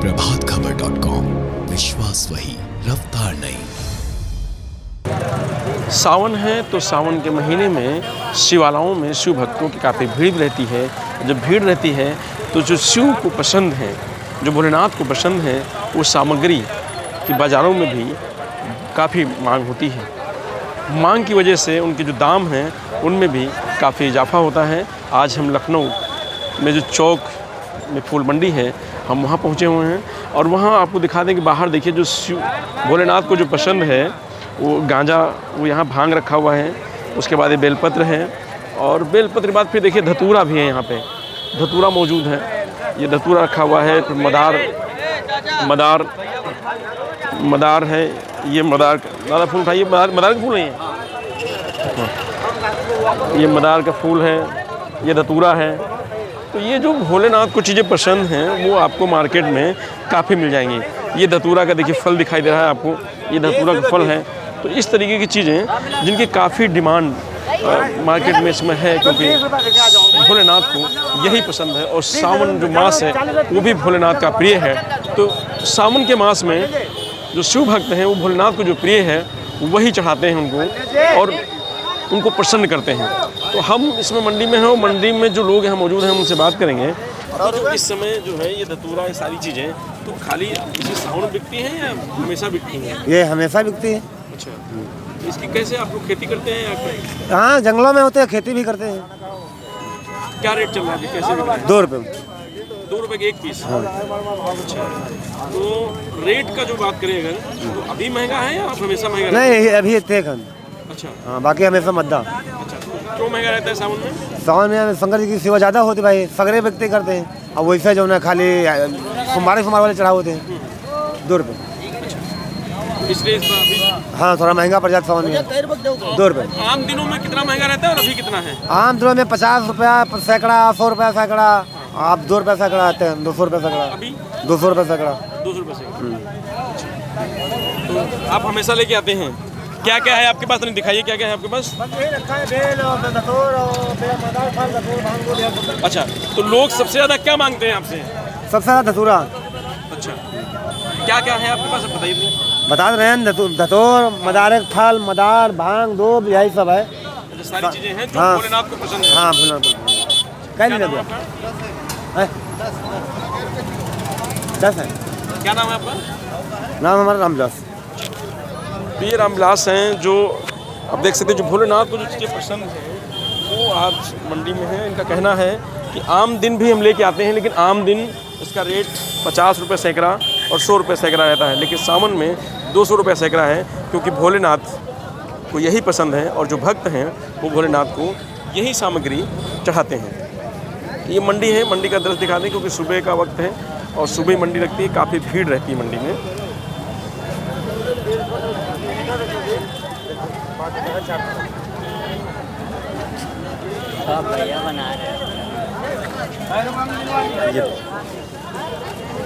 प्रभातखबर.com, विश्वास वही, रफ्तार नहीं। सावन है तो सावन के महीने में शिवालयों में शिव भक्तों की काफ़ी भीड़ रहती है। जब भीड़ रहती है तो जो शिव को पसंद है, जो भोलेनाथ को पसंद है, वो सामग्री की बाज़ारों में भी काफ़ी मांग होती है। मांग की वजह से उनके जो दाम हैं उनमें भी काफ़ी इजाफा होता है। आज हम लखनऊ में जो चौक में फूल मंडी है, हम वहाँ पहुँचे हुए हैं और वहाँ आपको दिखा दें कि बाहर देखिए जो शिव भोलेनाथ को जो पसंद है वो गांजा, वो यहाँ भांग रखा हुआ है। उसके बाद ये बेलपत्र है और बेलपत्र के बाद फिर देखिए धतूरा भी है। यहाँ पे धतूरा मौजूद है, ये धतूरा रखा हुआ है। फिर मदार है, ये मदार ज़्यादा फूल था, ये मदार के फूल नहीं है, ये मदार का फूल है, ये धतूरा है। तो ये जो भोलेनाथ को चीज़ें पसंद हैं वो आपको मार्केट में काफ़ी मिल जाएंगी। ये धतूरा का देखिए फल दिखाई दे रहा है आपको, ये धतूरा का फल है। तो इस तरीके की चीज़ें जिनकी काफ़ी डिमांड मार्केट में इसमें है, क्योंकि भोलेनाथ को यही पसंद है। और सावन जो मास है वो भी भोलेनाथ का प्रिय है। तो सावन के मास में जो शिव भक्त हैं वो भोलेनाथ को जो प्रिय है वही चढ़ाते हैं उनको और उनको प्रसन्न करते हैं। तो हम इसमें मंडी में हैं और मंडी में जो लोग यहाँ मौजूद हैं हम उनसे बात करेंगे। और जो इस समय जो है ये धतूरा, ये सारी चीज़ें तो खाली इसी सावन में बिकती हैं या हमेशा बिकती हैं? ये हमेशा बिकती है। अच्छा, इसकी कैसे आप लोग खेती करते हैं या हाँ, जंगलों में होते हैं, खेती भी करते हैं। क्या रेट चल रहा है, कैसे बिक रहा है? 2 रुपये। 2 रुपये के 1 पीस। अच्छा, तो रेट का जो बात करें अगर तो अभी महंगा है या हमेशा महंगा? नहीं, अभी थे खन। अच्छा हाँ, बाकी हमेशा मद्दा। अच्छा, तो क्यों महंगा रहता है सावन में? सावन में शंकर जी की सेवा ज़्यादा होती भाई, सगरे बिकते करते हैं। अब वैसे जो ना खाली सोमवार वाले चढ़ा होते हैं 2 रुपये। इसलिए इस बार अभी हाँ, थोड़ा महंगा पड़ जाता सावन में 2 रुपये। आम दिनों में कितना महंगा रहता है और अभी कितना है? आम दिनों में 50 रुपया सैकड़ा, 100 रुपया सैकड़ा। आप 2 रुपये सैकड़ा आते हैं, 200 रुपये सैकड़ा। अभी 200 रुपये सैकड़ा। 200 रुपये से। तो आप हमेशा लेके आते हैं? क्या क्या है आपके पास, नहीं दिखाइए क्या क्या है आपके पास। अच्छा, तो लोग सबसे ज़्यादा क्या मांगते हैं आपसे? सबसे ज़्यादा धतूरा। अच्छा, क्या क्या है आपके पास, बताइए। बता रहे हैं, धतूर, मदार फल, मदार, भांग, दूब, यही सब है। अच्छा, सारी चीज़ें हैं जो हाँ, भोलेनाथ को पसंद है। हाँ, भोलेनाथ। क्या लीजिए भैया? 10 है। क्या नाम है आपका? नाम हमारा रामदास। तो ये रामविलास हैं जो आप देख सकते हैं, जो भोलेनाथ को जो चीज़ें पसंद हैं वो आज मंडी में है। इनका कहना है कि आम दिन भी हम लेके आते हैं, लेकिन आम दिन इसका रेट 50 रुपये सैकड़ा और 100 रुपये सैकड़ा रहता है, लेकिन सावन में 200 रुपये सैकड़ा है, क्योंकि भोलेनाथ को यही पसंद है और जो भक्त हैं वो भोलेनाथ को यही सामग्री चढ़ाते हैं। ये मंडी है, मंडी का दृश्य दिखा दें, क्योंकि सुबह का वक्त है और सुबह मंडी लगती है, काफ़ी भीड़ रहती है मंडी में।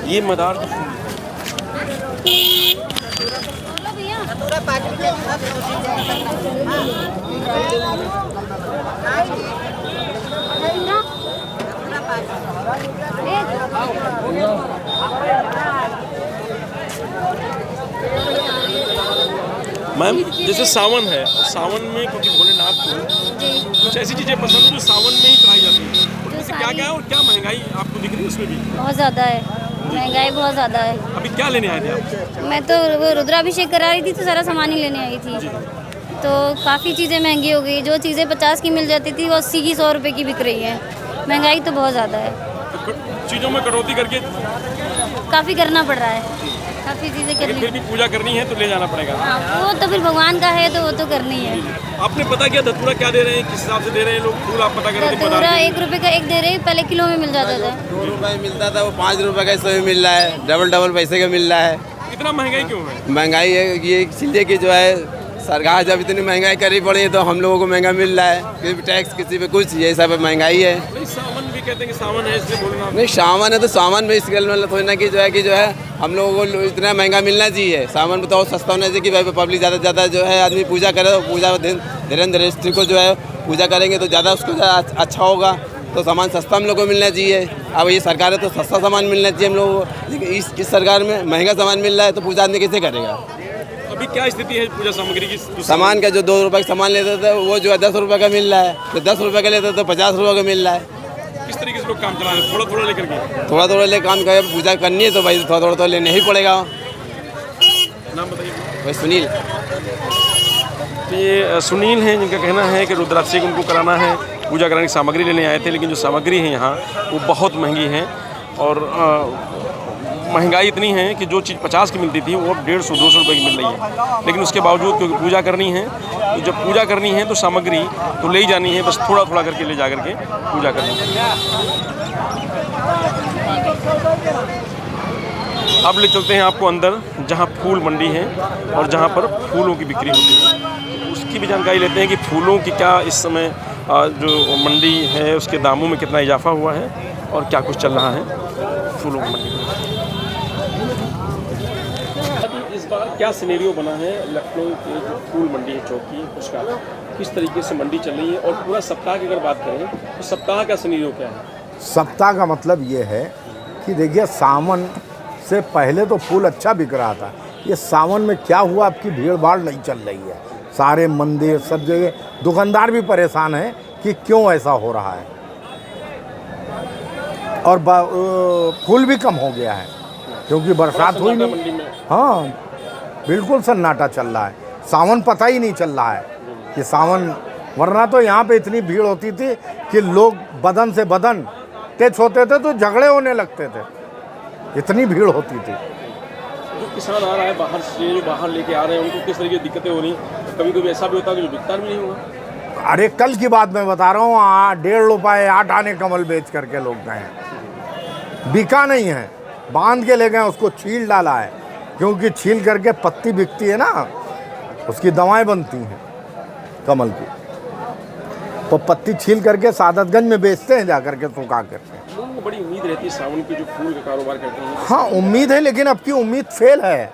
ये मदार का फूल मैम, जैसे सावन है, सावन में क्योंकि भोलेनाथ को कुछ ऐसी चीज़ें पसंद है जो सावन में ही चढ़ाई जाती है, तो क्या क्या है और क्या महंगाई आपको दिख रही है उसमें भी? बहुत ज़्यादा है, महंगाई बहुत ज़्यादा है। अभी क्या लेने आए थे आप? मैं तो वो रुद्राभिषेक करा रही थी, तो सारा सामान ही लेने आई थी। तो काफ़ी चीज़ें महंगी हो गई, जो चीज़ें 50 की मिल जाती थी वो 80 की, 100 रुपये की बिक रही है। महंगाई तो बहुत ज़्यादा है, तो चीज़ों में कटौती करके काफ़ी करना पड़ रहा है, काफ़ी चीज़ें करनी। फिर भी पूजा करनी है तो ले जाना पड़ेगा। वो तो फिर भगवान का है तो वो तो करनी है। आपने पता किया धतूरा क्या दे रहे हैं, किस हिसाब से दे रहे हैं लोग? फूल आप पता करें? धतूरा 1 रुपये का 1 दे रहे हैं, पहले किलो में मिल जाता था। 2 रुपये मिलता था, वो 5 रुपये का इस समय मिल रहा है, डबल पैसे का मिल रहा है। इतना महंगाई क्यों है? महंगाई है ये इसलिए कि जो है सरकार जब इतनी महंगाई करी पड़ी है तो हम लोगों को महंगा मिल रहा है, किसी पे टैक्स, किसी पे कुछ, ये सब महंगाई है। सावन भी कहते हैं कि सावन है इसलिए बोलना नहीं, सावन है तो सावन में इस गल में थोड़ी ना कि जो है हम लोगों को इतना महंगा मिलना चाहिए। सावन में तो और सस्ता होना चाहिए कि भाई पब्लिक ज़्यादा से ज़्यादा जो है आदमी पूजा करे, तो पूजा धीरे धीरे को जो है पूजा करेंगे तो ज़्यादा उसको अच्छा होगा। तो सामान सस्ता हम लोग को मिलना चाहिए। अब ये सरकार है तो सस्ता सामान मिलना चाहिए हम लोगों को, लेकिन इस सरकार में महंगा सामान मिल रहा है तो पूजा आदमी कैसे करेगा। अभी क्या स्थिति है पूजा सामग्री की? सामान का जो 2 रुपये का सामान लेते थे वो जो है 10 रुपये का मिल रहा है, तो 10 रुपये का लेते तो 50 रुपये का मिल रहा है। किस तरीके से लोग काम चला रहे हैं? थोड़ा थोड़ा लेकर के? थोड़ा थोड़ा ले काम करे, पूजा करनी है तो भाई थोड़ा थोड़ा तो लेना ही पड़ेगा। नाम बताइए। भाई सुनील। तो ये सुनील हैं जिनका कहना है कि रुद्राभिषेक उनको कराना है, पूजा कराने की सामग्री लेने आए थे, लेकिन जो सामग्री है यहाँ वो बहुत महंगी है और महंगाई इतनी है कि जो चीज़ 50 की मिलती थी वो अब 150-200 रुपये की मिल रही है। लेकिन उसके बावजूद क्योंकि पूजा करनी है, तो जब पूजा करनी है तो सामग्री तो ले ही जानी है, बस थोड़ा थोड़ा करके ले जा करके पूजा करनी है। अब ले चलते हैं आपको अंदर जहाँ फूल मंडी है और जहाँ पर फूलों की बिक्री होती है, उसकी भी जानकारी लेते हैं कि फूलों की क्या इस समय जो मंडी है उसके दामों में कितना इजाफा हुआ है और क्या कुछ चल रहा है फूलों की मंडी में। इस बार क्या सिनेरियो बना है लखनऊ के जो फूल मंडी है चौकी उसका, किस तरीके से मंडी चल रही है और पूरा सप्ताह की अगर बात करें तो सप्ताह का सिनेरियो क्या है? सप्ताह का मतलब ये है कि देखिए सावन से पहले तो फूल अच्छा बिक रहा था, ये सावन में क्या हुआ आपकी भीड़ भाड़ नहीं चल रही है, सारे मंदिर सब जगह दुकानदार भी परेशान हैं कि क्यों ऐसा हो रहा है और फूल भी कम हो गया है क्योंकि बरसात हुई नहीं। हाँ बिल्कुल सन्नाटा चल रहा है, सावन पता ही नहीं चल रहा है कि सावन, वरना तो यहाँ पे इतनी भीड़ होती थी कि लोग बदन से बदन टच होते थे तो झगड़े होने लगते थे, इतनी भीड़ होती थी। जो किसान आ रहा है बाहर से, जो बाहर लेके आ रहे हैं उनको किस तरह की दिक्कतें हो रही, कभी कभी ऐसा भी होता है कि जो बिकता भी नहीं हुआ। अरे कल की बात मैं बता रहा हूँ, 1.5 रुपये 8 आने कमल बेच करके लोग गए हैं, बिका नहीं है, बांध के ले गए, उसको छील डाला है क्योंकि छील करके पत्ती बिकती है ना, उसकी दवाएं बनती हैं कमल की, तो पत्ती छील करके सादतगंज में बेचते हैं जा करके सुखा करके। लोगों को बड़ी उम्मीद रहती है सावन की जो फूल का कारोबार करते हैं। हाँ उम्मीद है, लेकिन अब की उम्मीद फेल है।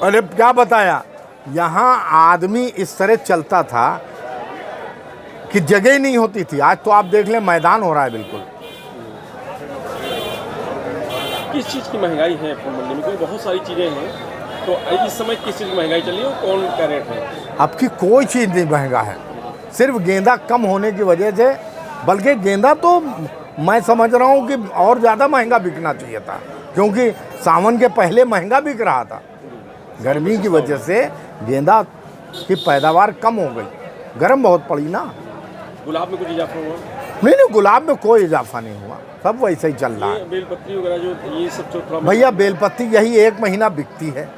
अरे क्या बताया, यहाँ आदमी इस तरह चलता था कि जगह ही नहीं होती थी, आज तो आप देख लें मैदान हो रहा है बिल्कुल। किस चीज़ की महंगाई है फूल मंडी में? क्योंकि बहुत सारी चीज़ें हैं, तो इस समय किस चीज़ की महंगाई चल रही है और कौन का रेट है? अब की कोई चीज़ नहीं महंगा है, सिर्फ गेंदा कम होने की वजह से, बल्कि गेंदा तो मैं समझ रहा हूँ कि और ज़्यादा महंगा बिकना चाहिए था क्योंकि सावन के पहले महंगा बिक रहा था, गर्मी की वजह से गेंदा की पैदावार कम हो गई, गर्म बहुत पड़ी ना। गुलाब में कुछ इजाफा हुआ? नहीं, गुलाब में कोई इजाफा नहीं हुआ, सब वैसे ही चल रहा है। बेलपत्ती वगैरह जो ये सब जो थोड़ा भैया बेलपत्ती यही 1 महीना बिकती है,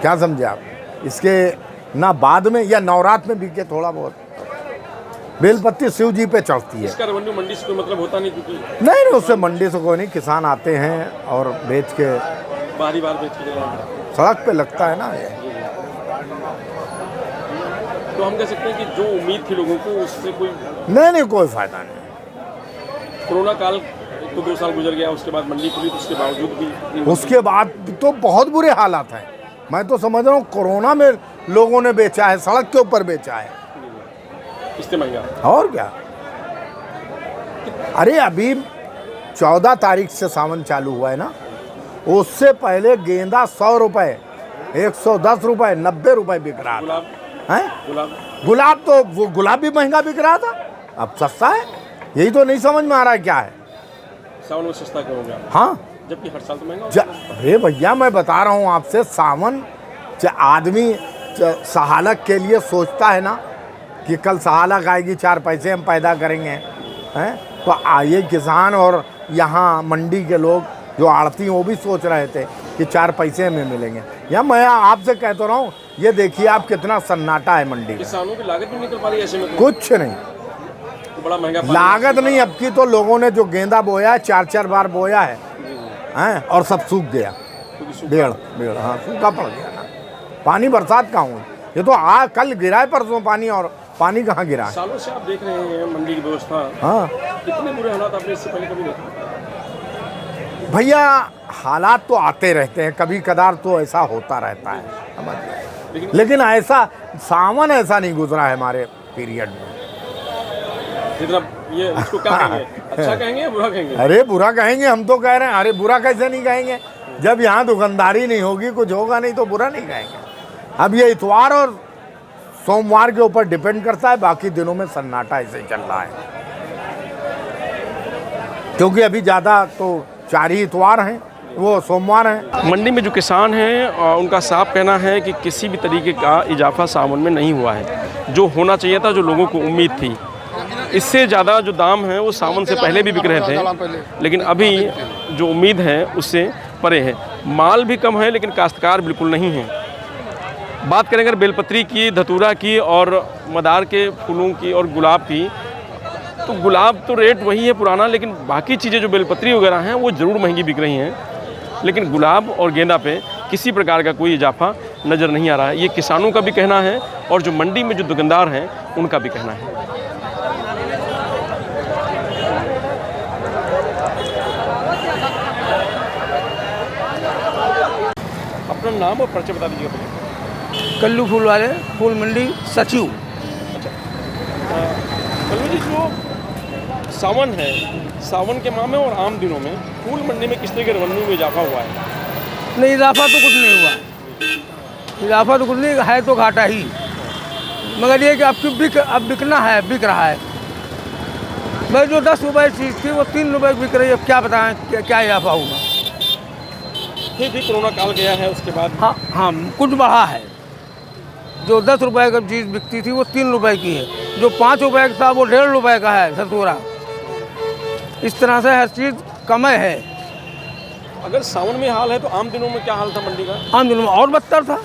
क्या समझे आप, इसके ना बाद में या नवरात्र में बिके थोड़ा बहुत। बेलपत्ती शिव जी पे चढ़ती है। इसका रेवेन्यू मंडी से कोई मतलब होता नहीं? क्योंकि नहीं, उससे मंडी से कोई नहीं, किसान आते हैं और बेच के बारी बार बेच के सड़क पे लगता है ना ये। तो हम कह सकते हैं कि जो उम्मीद थी लोगों को उससे कोई नहीं, कोई फायदा नहीं। कोरोना काल तो 2 साल गुजर गया, उसके बाद मंडी खुली तो उसके बावजूद भी, उसके बाद तो बहुत बुरे हालात हैं। मैं तो समझ रहा हूँ कोरोना में लोगों ने बेचा है, सड़क के ऊपर बेचा है, इससे महंगा और क्या। अरे अभी 14 तारीख से सावन चालू हुआ है ना, उससे पहले गेंदा 100 रुपये, 110 रुपये, 90 रुपये बिक रहा था। हैं गुलाब तो वो गुलाब भी महंगा बिक रहा था, अब सस्ता है, यही तो नहीं समझ में आ रहा है क्या है। सावन में सस्ता क्यों हो गया? हाँ जबकि हर साल तो महंगा होता है। अरे भैया मैं बता रहा हूँ आपसे, सावन आदमी सहालक के लिए सोचता है ना कि कल सहालक आएगी, 4 पैसे हम पैदा करेंगे, हैं, तो आइए किसान और यहाँ मंडी के लोग जो आड़ती हैं वो भी सोच रहे थे कि 4 पैसे हमें मिलेंगे। या मैं आपसे कहता रहा हूँ, ये देखिए आप कितना सन्नाटा है मंडी में। किसानों की लागत भी निकल पा रही है ऐसे में? कुछ नहीं, तो बड़ा महंगा लागत नहीं। अब की तो लोगों ने जो गेंदा बोया है 4-4 बार बोया है, हैं, और सब सूख गया, डेढ़ हाँ सूखा पड़ गया ना, पानी बरसात कहाँ हुई, ये तो कल गिरा है, परसों पानी, और पानी कहाँ गिरा है। सालों से आप देख रहे हैं मंडी की व्यवस्था, हाँ कितने बुरे हालात आपने इससे पहले कभी देखा? भैया हालात तो आते रहते हैं, कभी कदार तो ऐसा होता रहता है, समझ, लेकिन ऐसा सावन ऐसा नहीं गुजरा है हमारे पीरियड में। जितना ये इसको क्या कहेंगे, अच्छा कहेंगे या बुरा कहेंगे? अरे बुरा कहेंगे, हम तो कह रहे हैं। अरे बुरा कैसे नहीं कहेंगे, जब यहाँ दुकानदारी नहीं होगी, कुछ होगा नहीं तो बुरा नहीं कहेंगे। अब ये इतवार और सोमवार के ऊपर डिपेंड करता है, बाकी दिनों में सन्नाटा ऐसे ही चल रहा है, क्योंकि अभी ज़्यादा तो 4 ही इतवार हैं, वो सोमवार हैं। मंडी में जो किसान हैं उनका साफ कहना है कि किसी भी तरीके का इजाफा सावन में नहीं हुआ है। जो होना चाहिए था, जो लोगों को उम्मीद थी, इससे ज़्यादा जो दाम है वो सावन से पहले भी बिक रहे थे, लेकिन अभी जो उम्मीद है उससे परे है। माल भी कम है लेकिन काश्तकार बिल्कुल नहीं है। बात करें अगर बेलपत्री की, धतूरा की और मदार के फूलों की और गुलाब की, तो गुलाब तो रेट वही है पुराना, लेकिन बाकी चीज़ें जो बेलपत्री वगैरह हैं वो ज़रूर महंगी बिक रही हैं, लेकिन गुलाब और गेंदा पे किसी प्रकार का कोई इजाफा नज़र नहीं आ रहा है। ये किसानों का भी कहना है और जो मंडी में जो दुकानदार हैं उनका भी कहना है। अपना नाम और परिचय बता दीजिएगा पहले। कल्लू फूल वाले, फूल मंडी सचिव। कल्लू जी, जो सावन है, सावन के माह में और आम दिनों में फूल मंडी में किस तरह के रवन्यू में इजाफा हुआ है? नहीं, इजाफा तो कुछ नहीं हुआ, इजाफा तो कुछ नहीं है, तो घाटा ही। मगर ये कि अब बिकना है, बिक रहा है। भाई जो 10 रुपये चीज़ थी वो 3 रुपये बिक रही है। अब क्या बताएं क्या इजाफा होगा। फिर भी कोरोना काल गया है, उसके बाद हाँ कुछ बढ़ा है। जो 10 रुपये का चीज़ बिकती थी वो 3 रुपये की है, जो 5 रुपये का था वो 1.5 रुपये का है धतूरा। इस तरह से हर चीज़ कम है। अगर सावन में हाल है तो आम दिनों में क्या हाल था मंडी का? आम दिनों में और बदतर था,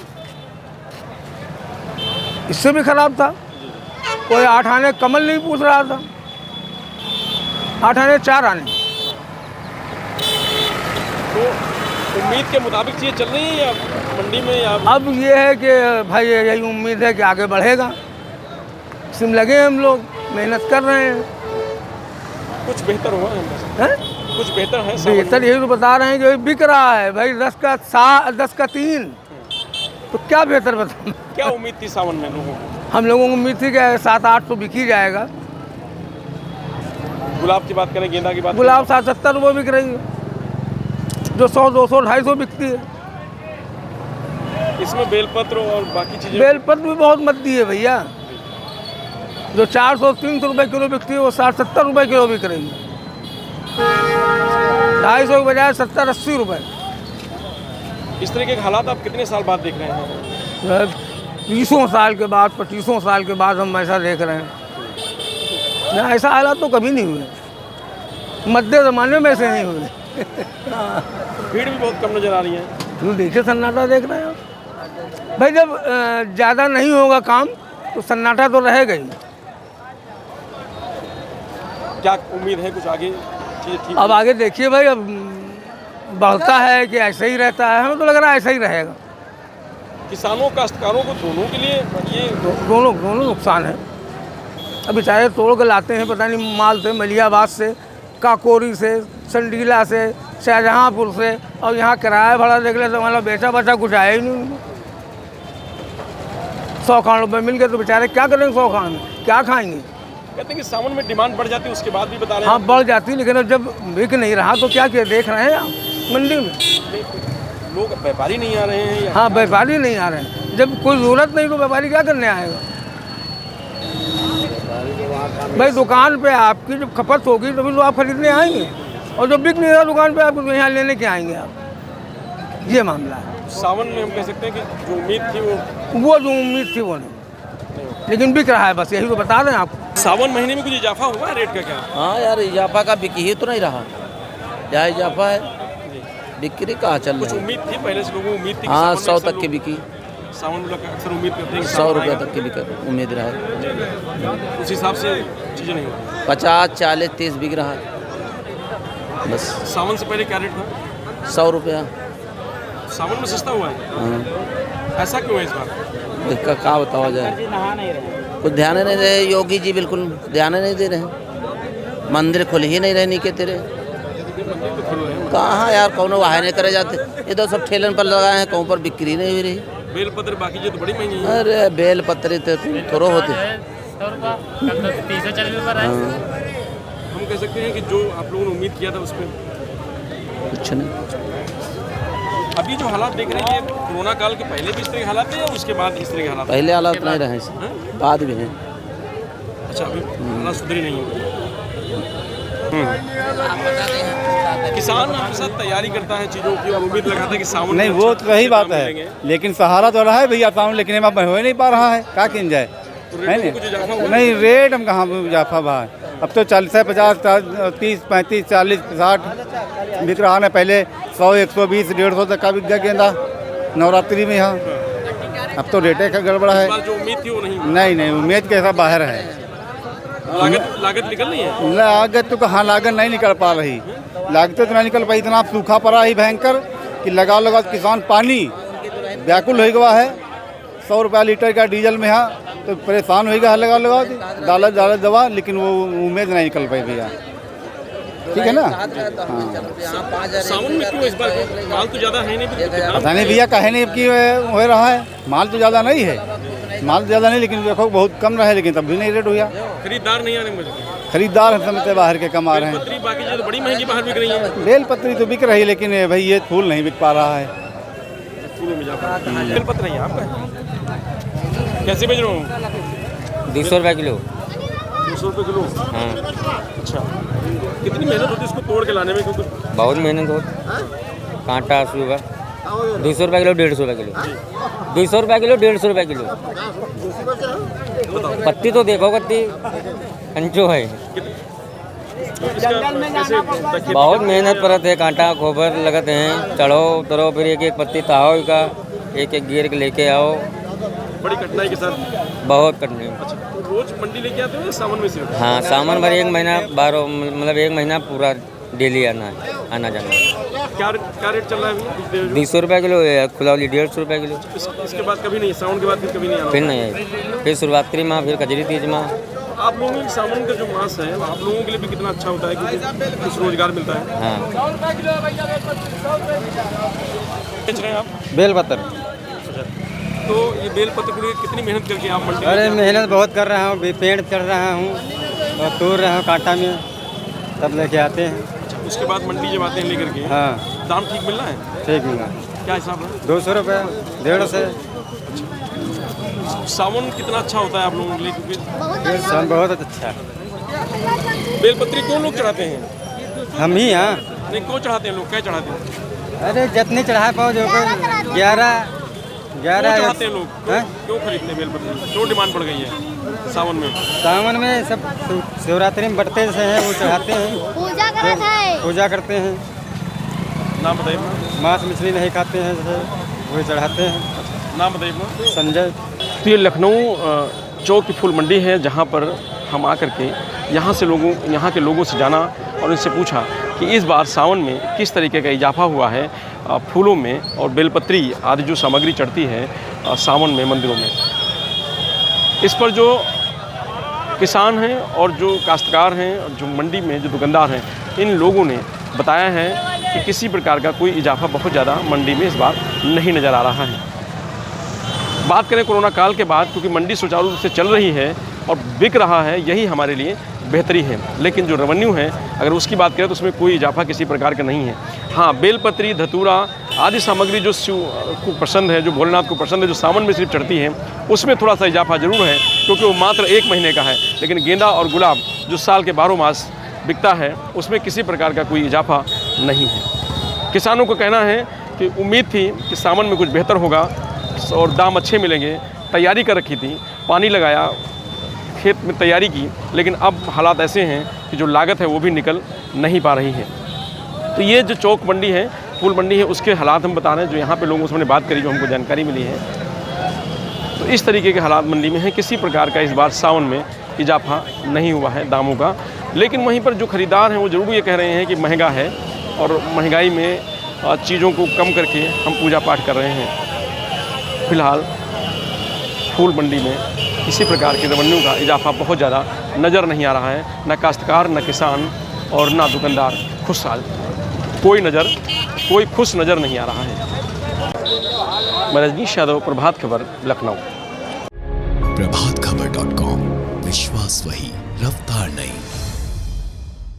इससे भी खराब था। कोई 8 आने कमल नहीं पूछ रहा था, 8 आने 4 आने। तो उम्मीद के मुताबिक चीज़ें चल रही है या मंडी में, या अब ये है कि भाई यही उम्मीद है कि आगे बढ़ेगा। इसमें लगे हम लोग, मेहनत कर रहे हैं। कुछ बेहतर हुआ है? कुछ बेहतर है? बेहतर यही तो बता रहे हैं कि बिक रहा है भाई, 10 का 3, तो क्या बेहतर बता। क्या उम्मीद थी सावन में लोगों को? हम लोगों को उम्मीद थी कि 7-8 तो बिक ही जाएगा। गुलाब की बात करें, गेंदा की बात, गुलाब 70 रुपये बिक रही है, जो 100, 200, 250 बिकती है। इसमें बेलपत्र और बाकी चीज़ें, बेलपत्र भी बहुत मद्दी है भैया। जो 400-300 रुपये किलो बिकती है वो 60-70 रुपये किलो बिक रही है। 250 के बजाय 70-80 रुपये। इस तरह के हालात आप कितने साल बाद देख रहे हैं? 20 साल के बाद, 25 साल के बाद हम ऐसा देख रहे हैं। ऐसा हालात तो कभी नहीं हुए, मध्य ज़माने में ऐसे नहीं हुए। भीड़ भी बहुत कम नज़र आ रही है। तो देखिए सन्नाटा देख रहे हैं भाई। जब ज़्यादा नहीं होगा काम तो सन्नाटा तो रहेगा ही। क्या उम्मीद है कुछ आगे चीज़ें ठीक? अब आगे देखिए भाई, अब बढ़ता है कि ऐसे ही रहता है? हमें तो लग रहा है ऐसा ही रहेगा। किसानों काश्तकारों को दोनों के लिए ये दोनों नुकसान है। अब बेचारे तोड़ के लाते हैं पता नहीं माल से, मलियाबाद से, काकोरी से, संडीला से, शाहजहाँपुर से, और यहाँ किराया भाड़ा देख ले तो मतलब बेचा बचा कुछ आया ही नहीं। 100 खान रुपये मिल गए तो बेचारे क्या करेंगे? 100 खान में क्या खाएंगे? कहते हैं कि सावन में डिमांड बढ़ जाती है, उसके बाद भी बता रहे हैं। हाँ बढ़ जाती, लेकिन अब जब बिक नहीं रहा तो क्या देख रहे हैं आप मंडी में? लोग, व्यापारी नहीं आ रहे हैं। हाँ व्यापारी नहीं आ रहे हैं। जब कोई ज़रूरत नहीं तो व्यापारी क्या करने आएगा? भाई दुकान पे आपकी जब खपत होगी तभी तो आप खरीदने आएंगे, और जब बिक नहीं रहा दुकान पे आप तो यहाँ लेने के आएंगे आप। ये मामला है। सावन में हम कह सकते हैं कि जो उम्मीद थी वो जो उम्मीद थी वो नहीं, लेकिन बिक रहा है, बस यही तो बता रहे हैं आपको। सावन महीने में कुछ इजाफा हुआ है रेट का क्या? हाँ यार, इजाफा का बिकी ही तो नहीं रहा। क्या इजाफा है, बिक्री कहाँ चल कुछ रही है? उम्मीद थी पहले से, लोगों को उम्मीद थी कि हाँ सावन में 100 अक्सर तक की बिकी, सावन में अक्सर उम्मीद करते हैं कि 100 सावन रुपये आएगा। तक की बिक उम्मीद रहा है। उस हिसाब से चीज़ें नहीं हुई। 50, 40, 30 बिक रहा है बस। सावन से पहले क्या रेट था? 100 रुपया। सावन में सस्ता हुआ है, हाँ, ऐसा क्यों है इस बार? इसका क्या बताया जाए? कुछ ध्यान नहीं दे रहे योगी जी, बिल्कुल ध्यान नहीं दे रहे हैं। मंदिर खुल ही नहीं रहे के तेरे। कहाँ यार, कौन वाहे नहीं करे जाते, ये तो सब ठेलन पर लगाए हैं, कौन पर बिक्री नहीं हो रही। बेलपत्र बाकी जो तो बड़ी महंगी है। अरे बेल पत्रे तो थोड़ो होते, 100 रुपये, कल तो 340 रुपये रहा है। हम कह सकते हैं कि जो आप लोगों ने उम्मीद किया था उस पर कुछ नहीं। अभी जो हालात देख रहे हैं ये कोरोना काल के पहले भी इस तरह के हालात थे या उसके बाद इस तरह के हालात? पहले हालात नहीं रहे हैं, बाद भी हैं। अच्छा, अभी हालात सुधरे नहीं है। किसान आपके साथ तैयारी करता है चीज़ों की और उम्मीद लगाता है कि सावन नहीं, वो तो सही बात है, लेकिन सहारा तो रहा है भैया सावन, लेकिन अब हो ही नहीं पा रहा है, क्या किन जाए है नहीं। रेट हम कहाँ इजाफा भाई, अब तो 40 50 30 35 40 60 बिक रहा है। पहले 100 120 150 तक का बिक गया गेंदा नवरात्रि में यहाँ। अब तो रेटे का गड़बड़ा है। जो उम्मीद थी वो नहीं, उम्मीद के हिसाब बाहर है। लागत निकल रही है? लागत तो कहाँ, लागत नहीं निकल पा रही, लागत तो नहीं निकल पाई। इतना सूखा पड़ा ही भयंकर कि लगा लगा किसान पानी व्याकुल हो गया है। 100 रुपया लीटर का डीजल में है तो परेशान हो गया, लगा डाला दवा, लेकिन वो उम्मीद नहीं निकल पाई भैया। ठीक है ना। सावन में क्यों इस बार माल तो ज़्यादा है नहीं? पता नहीं भैया कहे नहीं कि हो रहा है, माल तो ज़्यादा नहीं है, माल ज़्यादा नहीं, लेकिन देखो बहुत कम रहा है, लेकिन तब भी नहीं रेट हुआ। खरीदार नहीं आ रहे मुझे? खरीदार हम समझते बाहर के कम आ रहे हैं। बाकी चीज़ें बड़ी महंगी बाहर बिक रही है। बेलपत्री तो बिक रही है, लेकिन भाई ये फूल नहीं बिक पा रहा है। बेलपत्र नहीं आपका? कैसे बेच रहे हो? 200 रुपये किलो। 200 रुपये किलो? हाँ। अच्छा, कितनी मेहनत होती है इसको तोड़ के लाने में? क्योंकि बहुत मेहनत होती, कांटा सुबह 200 रुपये किलो, 150 रुपये किलो, 200 रुपये किलो, 150 रुपये किलो। पत्ती तो देखो, पत्ती कंचो है। बहुत मेहनत परत है, कांटा खोबर लगते हैं, चढ़ो उतरो, फिर एक एक पत्ती ताओ का, एक एक गिर के लेके आओ, बड़ी कठिनाई के साथ। बहुत कठिनाई। अच्छा, तो रोज मंडी लेके आते हो या सावन में सिर्फ? हाँ, सावन भर 1 महीना 12 मतलब 1 महीना पूरा डेली आना जाना। क्या रेट चल रहा है अभी? 200 रुपये किलो है, खुलावली 150 रुपये किलो। इसके बाद कभी नहीं? सावन के बाद फिर कभी नहीं आना? फिर नहीं आई, फिर शिवरात्रि माह, फिर कजरी तीज माह। आप लोगों के सावन का जो मास है आप लोगों के लिए भी कितना अच्छा होता है, क्योंकि कुछ रोजगार मिलता है। हाँ। बेच रहे हैं आप बेलपत्र? तो ये बेलपत्र के लिए कितनी मेहनत करके आप मंडी? अरे मेहनत बहुत कर रहा हूँ, पेड़ चढ़ रहा हूँ और तोड़ रहा हूँ कांटा में, तब लेके आते हैं। अच्छा, उसके बाद मंडी जब आते हैं लेकर के, हाँ, दाम ठीक मिल रहा है? ठीक मिला। क्या हिसाब है? 200 रुपये, 150। सावन कितना अच्छा होता है आप लोगों के लिए? क्योंकि बहुत अच्छा है। बेलपत्री कौन लोग चढ़ाते हैं? हम ही। हाँ, नहीं, कौन चढ़ाते हैं लोग? क्या चढ़ाते हैं? अरे जितने चढ़ा पाओ, जो 11 चढ़ाते हैं लोग? क्यों खरीदते हैं बेलपत्री? क्यों डिमांड बढ़ गई है सावन में? सावन में सब शिवरात्रि में बढ़ते से हैं, वो चढ़ाते हैं, पूजा करते हैं। नाम बताइए। मांस मछली नहीं खाते हैं, वो चढ़ाते हैं। नाम बताइए। संजय। तो ये लखनऊ चौक की फूल मंडी है, जहाँ पर हम आकर के यहाँ के लोगों से जाना और उनसे पूछा कि इस बार सावन में किस तरीके का इजाफा हुआ है फूलों में और बेलपत्री आदि जो सामग्री चढ़ती है सावन में मंदिरों में। इस पर जो किसान हैं और जो काश्तकार हैं और जो मंडी में जो दुकानदार हैं, इन लोगों ने बताया है कि किसी प्रकार का कोई इजाफा बहुत ज़्यादा मंडी में इस बार नहीं नज़र आ रहा है। बात करें कोरोना काल के बाद, क्योंकि मंडी सुचारू रूप से चल रही है और बिक रहा है, यही हमारे लिए बेहतरी है। लेकिन जो रेवेन्यू है, अगर उसकी बात करें तो उसमें कोई इजाफा किसी प्रकार का नहीं है। हाँ, बेलपत्री, धतूरा आदि सामग्री जो शिव को पसंद है, जो भोलेनाथ को पसंद है, जो सावन में सिर्फ चढ़ती है, उसमें थोड़ा सा इजाफा ज़रूर है, क्योंकि वो मात्र 1 महीने का है। लेकिन गेंदा और गुलाब जो साल के 12 मास बिकता है, उसमें किसी प्रकार का कोई इजाफा नहीं है। किसानों को कहना है कि उम्मीद थी कि सावन में कुछ बेहतर होगा और दाम अच्छे मिलेंगे, तैयारी कर रखी थी, पानी लगाया, खेत में तैयारी की, लेकिन अब हालात ऐसे हैं कि जो लागत है वो भी निकल नहीं पा रही है। तो ये जो चौक मंडी है, फूल मंडी है, उसके हालात हम बता रहे हैं, जो यहाँ पे लोगों से हमने बात करी, जो हमको जानकारी मिली है। तो इस तरीके के हालात मंडी में हैं। किसी प्रकार का इस बार सावन में इजाफा नहीं हुआ है दामों का। लेकिन वहीं पर जो ख़रीदार हैं वो ज़रूर ये कह रहे हैं कि महंगा है और महंगाई में चीज़ों को कम करके हम पूजा पाठ कर रहे हैं। फ़िलहाल फूल मंडी में किसी प्रकार के रेवेन्यू का इजाफा बहुत ज़्यादा नज़र नहीं आ रहा है। न काश्तकार, न किसान और न दुकानदार खुशहाल, कोई खुश नज़र नहीं आ रहा है। मैं रजनीश यादव, प्रभात खबर, लखनऊ। प्रभातखबर.com वही, रफ्तार नई।